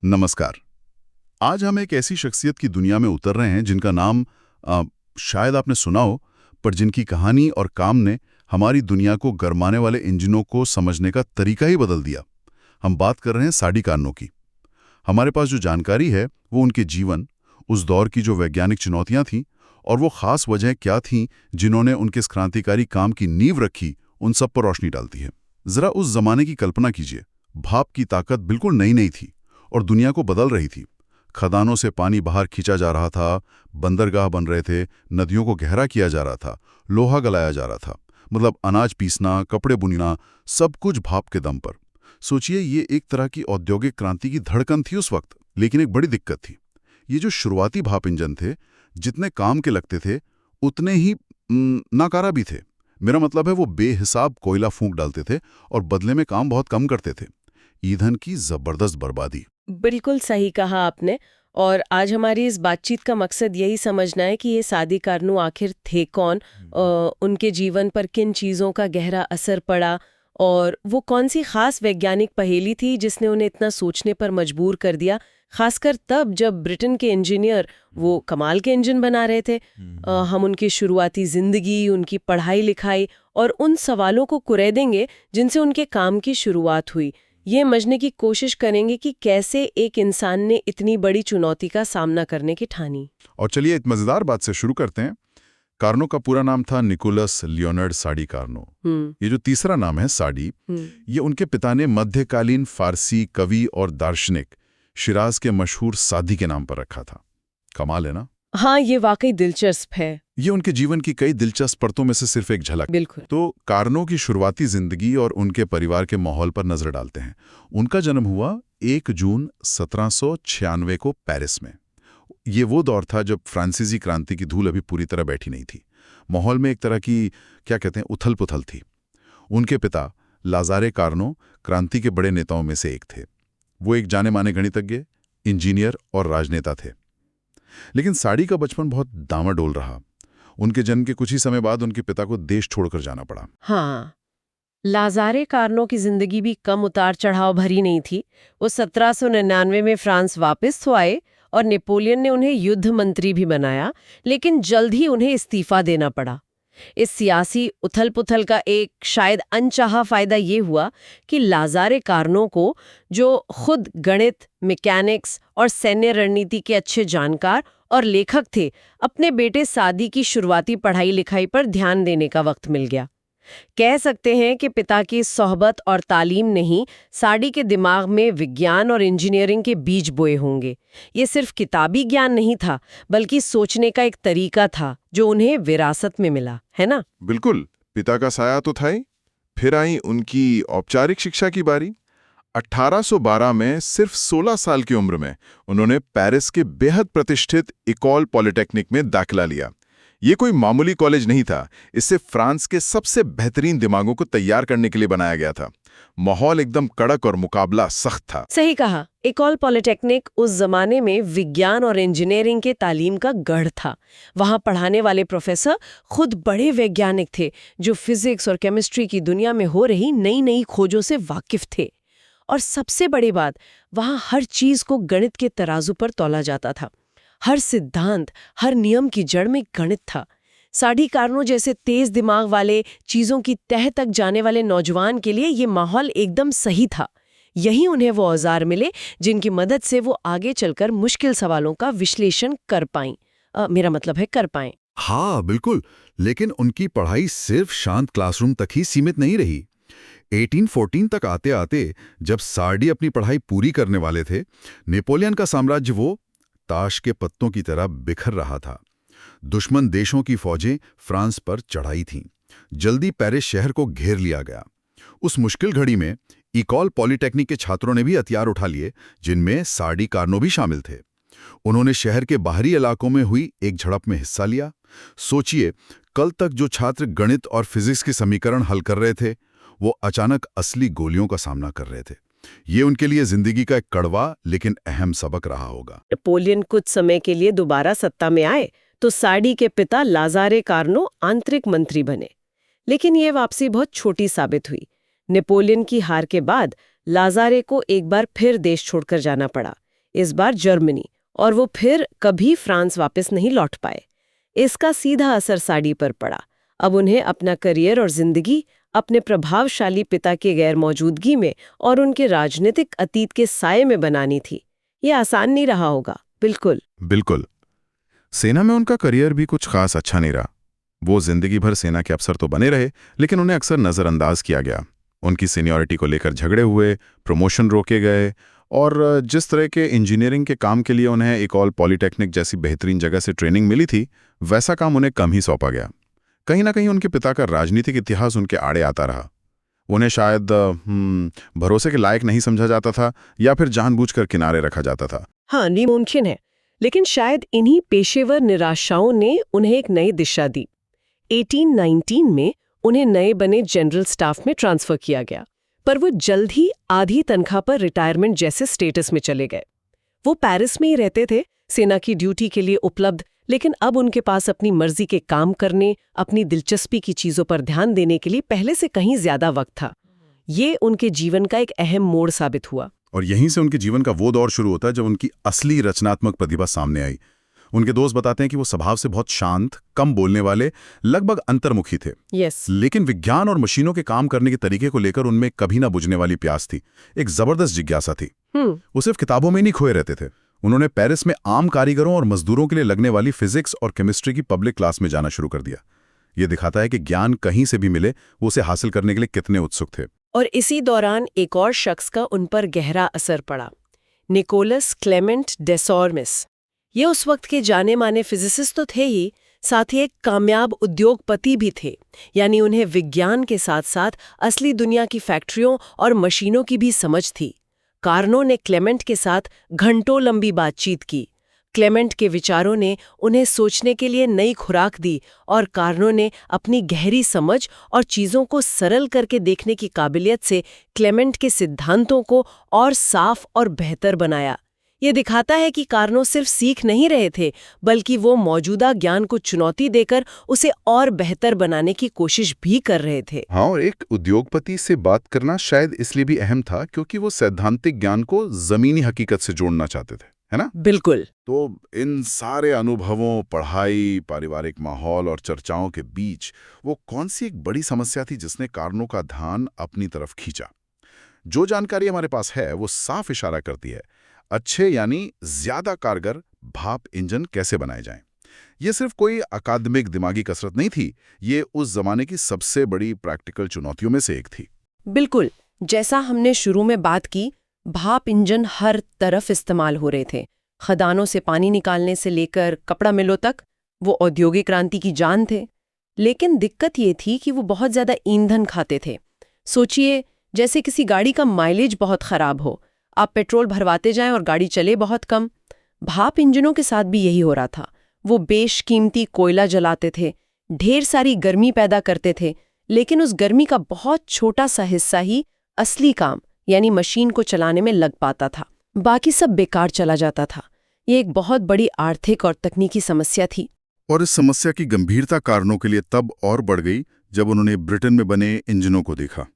नमस्कार। आज हम एक ऐसी शख्सियत की दुनिया में उतर रहे हैं जिनका नाम शायद आपने सुना हो, पर जिनकी कहानी और काम ने हमारी दुनिया को गरमाने वाले इंजनों को समझने का तरीका ही बदल दिया। हम बात कर रहे हैं साडी कार्नो की। हमारे पास जो जानकारी है वो उनके जीवन, उस दौर की जो वैज्ञानिक चुनौतियां थीं और वो खास वजह क्या थीं जिन्होंने उनके इस क्रांतिकारी काम की नींव रखी, उन सब पर रोशनी डालती है। जरा उस जमाने की कल्पना कीजिए। भाप की ताकत बिल्कुल नई नई थी और दुनिया को बदल रही थी। खदानों से पानी बाहर खींचा जा रहा था, बंदरगाह बन रहे थे, नदियों को गहरा किया जा रहा था, लोहा गलाया जा रहा था। मतलब अनाज पीसना, कपड़े बुनना, सब कुछ भाप के दम पर। सोचिए, ये एक तरह की औद्योगिक क्रांति की धड़कन थी उस वक्त। लेकिन एक बड़ी दिक्कत थी। ये जो शुरुआती भाप इंजन थे, जितने काम के लगते थे उतने ही नाकारा भी थे। मेरा मतलब है वो बेहिसाब कोयला फूंक डालते थे और बदले में काम बहुत कम करते थे। ईंधन की जबरदस्त बर्बादी। बिल्कुल सही कहा आपने। और आज हमारी इस बातचीत का मकसद यही समझना है कि ये सादी कारनू आखिर थे कौन, उनके जीवन पर किन चीज़ों का गहरा असर पड़ा और वो कौन सी खास वैज्ञानिक पहेली थी जिसने उन्हें इतना सोचने पर मजबूर कर दिया, खासकर तब जब ब्रिटेन के इंजीनियर वो कमाल के इंजन बना रहे थे। हम उनकी शुरुआती जिंदगी, उनकी पढ़ाई लिखाई और उन सवालों को कुरेदेंगे जिनसे उनके काम की शुरुआत हुई। ये समझने की कोशिश करेंगे कि कैसे एक इंसान ने इतनी बड़ी चुनौती का सामना करने की ठानी। और चलिए एक मजेदार बात से शुरू करते हैं। कार्नो का पूरा नाम था निकोलस लियोनार्ड साडी कार्नो। ये जो तीसरा नाम है साडी, ये उनके पिता ने मध्यकालीन फारसी कवि और दार्शनिक शिराज के मशहूर सादी के नाम पर रखा था। कमाल है ना? हाँ, ये वाकई दिलचस्प है। ये उनके जीवन की कई दिलचस्प परतों में से सिर्फ एक झलक। बिल्कुल। तो कार्नो की शुरुआती जिंदगी और उनके परिवार के माहौल पर नजर डालते हैं। उनका जन्म हुआ 1 जून 1796 को पेरिस में। ये वो दौर था जब फ्रांसीसी क्रांति की धूल अभी पूरी तरह बैठी नहीं थी। माहौल में एक तरह की, क्या कहते हैं, उथल पुथल थी। उनके पिता लाजारे कार्नो क्रांति के बड़े नेताओं में से एक थे। वो एक जाने माने गणितज्ञ, इंजीनियर और राजनेता थे। लेकिन साड़ी का बचपन बहुत डामाडोल रहा। उनके जन्म के कुछ ही समय बाद उनके पिता को देश छोड़कर जाना पड़ा। हाँ, लाजारे कार्नो की जिंदगी भी कम उतार चढ़ाव भरी नहीं थी। वो 1799 में फ्रांस वापस तो आए और नेपोलियन ने उन्हें युद्ध मंत्री भी बनाया, लेकिन जल्द ही उन्हें इस्तीफा देना पड़ा। इस सियासी उथल-पुथल का एक शायद अनचाहा फायदा ये हुआ कि लाजारे कार्नो को, जो खुद गणित, मैकेनिक्स और सैन्य रणनीति के अच्छे जानकार और लेखक थे, अपने बेटे सादी की शुरुआती पढ़ाई लिखाई पर ध्यान देने का वक्त मिल गया। कह सकते हैं कि पिता की सोहबत और तालीम ने ही साडी के दिमाग में विज्ञान और इंजीनियरिंग के बीज बोए होंगे। ये सिर्फ किताबी ज्ञान नहीं था, बल्कि सोचने का एक तरीका था जो उन्हें विरासत में मिला, है ना? बिल्कुल, पिता का साया तो था ही। फिर आई उनकी औपचारिक शिक्षा की बारी। 1812 में सिर्फ 16 साल की उम्र में उन्होंने पेरिस के बेहद प्रतिष्ठित इकोल पॉलिटेक्निक में दाखिला लिया। ये कोई मामूली कॉलेज नहीं था। इसे फ्रांस के सबसे बेहतरीन दिमागों को तैयार करने के लिए बनाया गया था। माहौल एकदम कड़क और मुकाबला सख्त था। सही कहा। इकोल पॉलिटेक्निक उस जमाने में विज्ञान और इंजीनियरिंग के तालीम का गढ़ था। वहां पढ़ाने वाले प्रोफेसर खुद बड़े वैज्ञानिक थे जो फिजिक्स और केमिस्ट्री की दुनिया में हो रही नई नई खोजों से वाकिफ थे। और सबसे बड़ी बात, वहां हर चीज को गणित के तराजू पर तौला जाता था। हर सिद्धांत, हर नियम की जड़ में गणित था। साडी कार्नो जैसे तेज दिमाग वाले, चीजों की तह तक जाने वाले नौजवान के लिए ये माहौल एकदम सही था। यही उन्हें वो औजार मिले जिनकी मदद से वो आगे चलकर मुश्किल सवालों का विश्लेषण कर पाएं। मेरा मतलब है कर पाएं। हाँ बिल्कुल, लेकिन उनकी पढ़ाई सिर्फ शांत क्लासरूम तक ही सीमित नहीं रही। 1814 तक आते आते जब साडी अपनी पढ़ाई पूरी करने वाले थे, नेपोलियन का साम्राज्य वो ताश के पत्तों की तरह बिखर रहा था। दुश्मन देशों की फौजें फ्रांस पर चढ़ाई थीं। जल्दी पेरिस शहर को घेर लिया गया। उस मुश्किल घड़ी में इकोल पॉलिटेक्निक के छात्रों ने भी हथियार उठा लिए, जिनमें साडी कार्नो भी शामिल थे। उन्होंने शहर के बाहरी इलाकों में हुई एक झड़प में हिस्सा लिया। सोचिए, कल तक जो छात्र गणित और फिजिक्स के समीकरण हल कर रहे थे, वो अचानक असली गोलियों का सामना कर रहे थे। ये उनके लिए जिंदगी का एक कड़वा लेकिन अहम सबक रहा होगा। नेपोलियन कुछ समय के लिए दोबारा सत्ता में आए तो साडी के पिता लाजारे कार्नो आंतरिक मंत्री बने। लेकिन ये वापसी बहुत छोटी साबित हुई। नेपोलियन की हार के बाद लाजारे को एक बार फिर देश छोड़कर जाना पड़ा। इस बार जर्मनी, और वो फिर कभी फ्रांस वापस नहीं लौट पाए। इसका सीधा असर साड़ी पर पड़ा। अब उन्हें अपना करियर और जिंदगी अपने प्रभावशाली पिता के गैर मौजूदगी में और उनके राजनीतिक अतीत के साये में बनानी थी। ये आसान नहीं रहा होगा, बिल्कुल। बिल्कुल। सेना में उनका करियर भी कुछ खास अच्छा नहीं रहा। वो जिंदगी भर सेना के अफसर तो बने रहे, लेकिन उन्हें अक्सर नज़रअंदाज किया गया। उनकी सीनियरिटी को लेकर झगड़े हुए, प्रमोशन रोके गए, और जिस तरह के इंजीनियरिंग के काम के लिए उन्हें इकॉल पॉलीटेक्निक जैसी बेहतरीन जगह से ट्रेनिंग मिली थी, वैसा काम उन्हें कम ही सौंपा गया। कहीं ना कहीं उनके पिता का राजनीतिक इतिहास उनके आड़े आता रहा। उन्हें शायद भरोसे के लायक नहीं समझा जाता था, या फिर जानबूझकर किनारे रखा जाता था। हाँ, नहीं मुमकिन है, लेकिन शायद इन्हीं पेशेवर निराशाओं ने उन्हें एक नई दिशा दी। 1819 में उन्हें नए बने जनरल स्टाफ में ट्रांसफर किया गया, पर वो जल्द ही आधी तनख्वाह पर रिटायरमेंट जैसे स्टेटस में चले गए। वो पेरिस में ही रहते थे, सेना की ड्यूटी के लिए उपलब्ध, लेकिन अब उनके पास अपनी मर्जी के काम करने, अपनी दिलचस्पी की चीजों पर ध्यान देने के लिए पहले से कहीं ज्यादा वक्त था। ये उनके जीवन का एक अहम मोड़ साबित हुआ। और यहीं से उनके जीवन का वो दौर शुरू होता है जब उनकी असली रचनात्मक प्रतिभा सामने आई। उनके दोस्त बताते हैं कि वो स्वभाव से बहुत शांत, कम बोलने वाले, लगभग अंतर्मुखी थे। लेकिन विज्ञान और मशीनों के काम करने के तरीके को लेकर उनमें कभी ना बुझने वाली प्यास थी, एक जबरदस्त जिज्ञासा थी। वो सिर्फ किताबों में नहीं खोए रहते थे। उन्होंने पेरिस में आम कारीगरों और मजदूरों के लिए लगने वाली फिजिक्स और केमिस्ट्री की पब्लिक क्लास में जाना शुरू कर दिया। ये दिखाता है कि ज्ञान कहीं से भी मिले, वो उसे हासिल करने के लिए कितने उत्सुक थे। और इसी दौरान एक और शख्स का उन पर गहरा असर पड़ा, निकोलस क्लेमेंट डेसॉर्मिस। ये उस वक्त के जाने माने फिजिसिस्ट तो थे ही, साथ ही एक कामयाब उद्योगपति भी थे। यानी उन्हें विज्ञान के साथ साथ असली दुनिया की फैक्ट्रियों और मशीनों की भी समझ थी। कार्नो ने क्लेमेंट के साथ घंटों लंबी बातचीत की। क्लेमेंट के विचारों ने उन्हें सोचने के लिए नई खुराक दी, और कार्नो ने अपनी गहरी समझ और चीज़ों को सरल करके देखने की काबिलियत से क्लेमेंट के सिद्धांतों को और साफ और बेहतर बनाया। ये दिखाता है कि कार्नो सिर्फ सीख नहीं रहे थे, बल्कि वो मौजूदा ज्ञान को चुनौती देकर उसे और बेहतर बनाने की कोशिश भी कर रहे थे। हाँ, और एक उद्योगपति से बात करना शायद इसलिए भी अहम था क्योंकि वो सैद्धांतिक ज्ञान को जमीनी हकीकत से जोड़ना चाहते थे, है ना? बिल्कुल। तो इन सारे अनुभवों, पढ़ाई, पारिवारिक माहौल और चर्चाओं के बीच वो कौन सी एक बड़ी समस्या थी जिसने कार्नो का ध्यान अपनी तरफ खींचा? जो जानकारी हमारे पास है वो साफ इशारा करती है, अच्छे यानी ज्यादा कारगर भाप इंजन कैसे बनाए जाएं। ये सिर्फ कोई अकादमिक दिमागी कसरत नहीं थी, ये उस जमाने की सबसे बड़ी प्रैक्टिकल चुनौतियों में से एक थी। बिल्कुल, जैसा हमने शुरू में बात की, भाप इंजन हर तरफ इस्तेमाल हो रहे थे। खदानों से पानी निकालने से लेकर कपड़ा मिलों तक वो औद्योगिक क्रांति की जान थे। लेकिन दिक्कत ये थी कि वो बहुत ज्यादा ईंधन खाते थे। सोचिए, जैसे किसी गाड़ी का माइलेज बहुत खराब हो, आप पेट्रोल भरवाते जाएं और गाड़ी चले बहुत कम। भाप इंजनों के साथ भी यही हो रहा था। वो बेशकीमती कोयला जलाते थे, ढेर सारी गर्मी पैदा करते थे, लेकिन उस गर्मी का बहुत छोटा सा हिस्सा ही असली काम यानी मशीन को चलाने में लग पाता था। बाकी सब बेकार चला जाता था। ये एक बहुत बड़ी आर्थिक और तकनीकी समस्या थी। और इस समस्या की गंभीरता कारणों के लिए तब और बढ़ गई जब उन्होंने ब्रिटेन में बने इंजनों को देखा।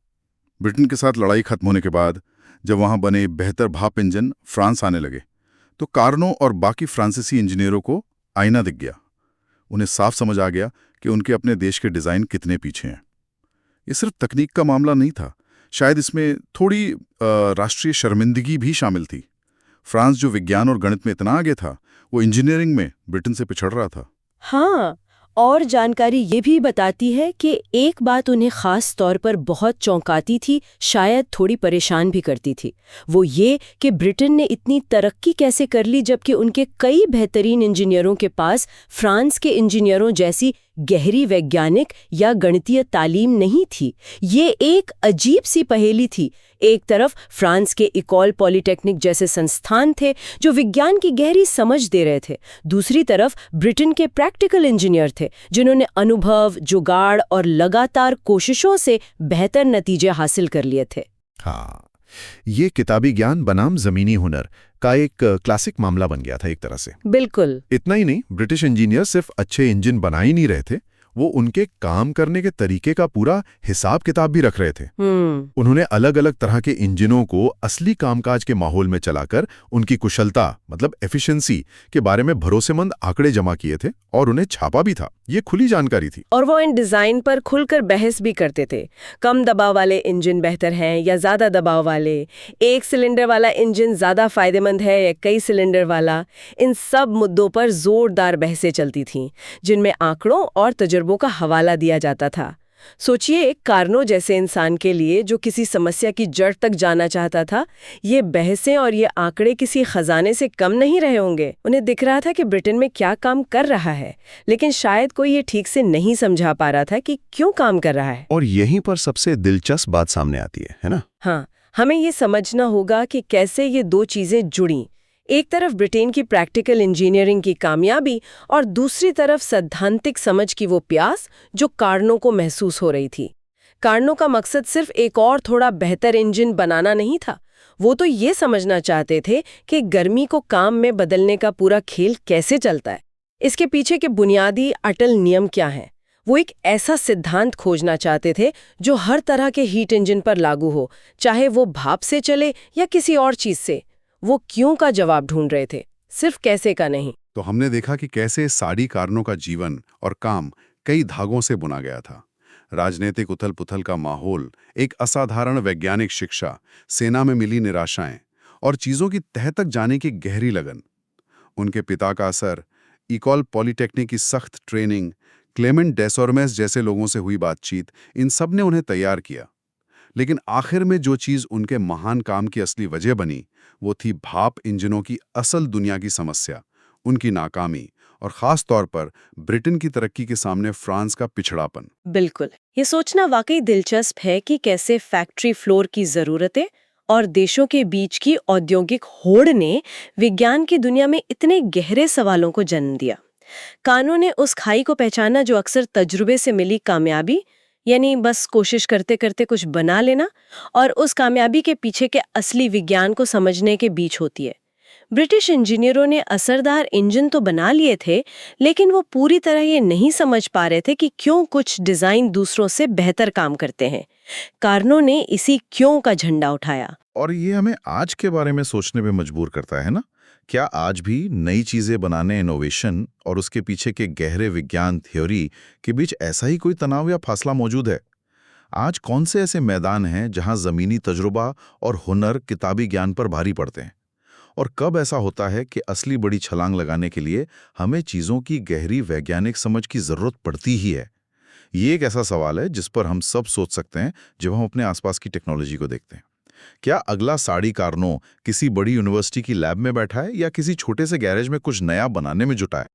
ब्रिटेन के साथ लड़ाई खत्म होने के बाद जब वहां बने बेहतर भाप इंजन फ्रांस आने लगे, तो कार्नो और बाकी फ्रांसीसी इंजीनियरों को आईना दिख गया। उन्हें साफ समझ आ गया कि उनके अपने देश के डिज़ाइन कितने पीछे हैं। ये सिर्फ तकनीक का मामला नहीं था, शायद इसमें थोड़ी राष्ट्रीय शर्मिंदगी भी शामिल थी। फ्रांस जो विज्ञान और गणित में इतना आगे था, वो इंजीनियरिंग में ब्रिटेन से पिछड़ रहा था। हाँ, और जानकारी ये भी बताती है कि एक बात उन्हें खास तौर पर बहुत चौंकाती थी, शायद थोड़ी परेशान भी करती थी। वो ये कि ब्रिटेन ने इतनी तरक्की कैसे कर ली जबकि उनके कई बेहतरीन इंजीनियरों के पास फ्रांस के इंजीनियरों जैसी गहरी वैज्ञानिक या गणितीय तालीम नहीं थी। ये एक अजीब सी पहेली थी। एक तरफ फ्रांस के इकॉल पॉलीटेक्निक जैसे संस्थान थे जो विज्ञान की गहरी समझ दे रहे थे, दूसरी तरफ ब्रिटेन के प्रैक्टिकल इंजीनियर थे जिन्होंने अनुभव, जुगाड़ और लगातार कोशिशों से बेहतर नतीजे हासिल कर लिए थे। हाँ, ये किताबी ज्ञान बनाम जमीनी हुनर का एक क्लासिक मामला बन गया था एक तरह से। बिल्कुल। इतना ही नहीं, ब्रिटिश इंजीनियर सिर्फ अच्छे इंजन बना ही नहीं रहे थे, वो उनके काम करने के तरीके का पूरा हिसाब किताब भी रख रहे थे। उन्होंने अलग अलग तरह के इंजनों को असली कामकाज के माहौल में चलाकर उनकी कुशलता मतलब एफिशिएंसी के बारे में भरोसेमंद आंकड़े जमा किए थे और उन्हें छापा भी था। ये खुली जानकारी थी। और वो इन डिजाइन पर खुलकर बहस भी करते थे। कम दबाव वाले इंजन बेहतर हैं या ज्यादा दबाव वाले, एक सिलेंडर वाला इंजन ज्यादा फायदेमंद है या कई सिलेंडर वाला। इन सब मुद्दों पर जोरदार बहसें चलती थीं, जिनमें आंकड़ों और तजुर्बों का हवाला दिया जाता था। सोचिए, एक कार्नो जैसे इंसान के लिए जो किसी समस्या की जड़ तक जाना चाहता था, ये बहसें और ये आंकड़े किसी खजाने से कम नहीं रहे होंगे। उन्हें दिख रहा था कि ब्रिटेन में क्या काम कर रहा है, लेकिन शायद कोई ये ठीक से नहीं समझा पा रहा था कि क्यों काम कर रहा है। और यहीं पर सबसे दिलचस्प बात सामने आती है ना? हाँ, हमें ये समझना होगा कि कैसे ये दो चीजें जुड़ी। एक तरफ ब्रिटेन की प्रैक्टिकल इंजीनियरिंग की कामयाबी और दूसरी तरफ सैद्धांतिक समझ की वो प्यास जो कार्नो को महसूस हो रही थी। कार्नो का मकसद सिर्फ एक और थोड़ा बेहतर इंजन बनाना नहीं था। वो तो ये समझना चाहते थे कि गर्मी को काम में बदलने का पूरा खेल कैसे चलता है, इसके पीछे के बुनियादी अटल नियम क्या हैं। वो एक ऐसा सिद्धांत खोजना चाहते थे जो हर तरह के हीट इंजन पर लागू हो, चाहे वो भाप से चले या किसी और चीज से। वो क्यों का जवाब ढूंढ रहे थे, सिर्फ कैसे का नहीं। तो हमने देखा कि कैसे साड़ी कार्नो का जीवन और काम कई धागों से बुना गया था। राजनीतिक उथल-पुथल का माहौल, एक असाधारण वैज्ञानिक शिक्षा, सेना में मिली निराशाएं और चीजों की तह तक जाने की गहरी लगन। उनके पिता का असर, इकॉल पॉलिटेक्निक की सख्त ट्रेनिंग, क्लेमेंट डेसोर्मेस जैसे लोगों से हुई बातचीत, इन सब ने उन्हें तैयार किया। लेकिन आखिर में जो चीज उनके महान काम की असली वजह बनी, वो थी भाप इंजनों की असल दुनिया की समस्या, उनकी नाकामी और खास तौर पर ब्रिटेन की तरक्की के सामने फ्रांस का पिछड़ापन। बिल्कुल, ये सोचना वाकई दिलचस्प है कि कैसे फैक्ट्री फ्लोर की जरूरतें और देशों के बीच की औद्योगिक होड़ ने विज्ञान की दुनिया में इतने गहरे सवालों को जन्म दिया। कानों ने उस खाई को पहचाना जो अक्सर तजुर्बे से मिली कामयाबी, यानी बस कोशिश करते करते कुछ बना लेना, और उस कामयाबी के पीछे के असली विज्ञान को समझने के बीच होती है। ब्रिटिश इंजीनियरों ने असरदार इंजन तो बना लिए थे, लेकिन वो पूरी तरह ये नहीं समझ पा रहे थे कि क्यों कुछ डिजाइन दूसरों से बेहतर काम करते हैं। कार्नो ने इसी क्यों का झंडा उठाया। और ये हमें आज के बारे में सोचने पे मजबूर करता है ना? क्या आज भी नई चीजें बनाने, इनोवेशन और उसके पीछे के गहरे विज्ञान थ्योरी के बीच ऐसा ही कोई तनाव या फासला मौजूद है? आज कौन से ऐसे मैदान हैं जहां जमीनी तजुर्बा और हुनर किताबी ज्ञान पर भारी पड़ते हैं? और कब ऐसा होता है कि असली बड़ी छलांग लगाने के लिए हमें चीजों की गहरी वैज्ञानिक समझ की जरूरत पड़ती ही है? ये एक ऐसा सवाल है जिस पर हम सब सोच सकते हैं जब हम अपने आसपास की टेक्नोलॉजी को देखते हैं। क्या अगला साड़ी कार्नो किसी बड़ी यूनिवर्सिटी की लैब में बैठा है या किसी छोटे से गैरेज में कुछ नया बनाने में जुटा है?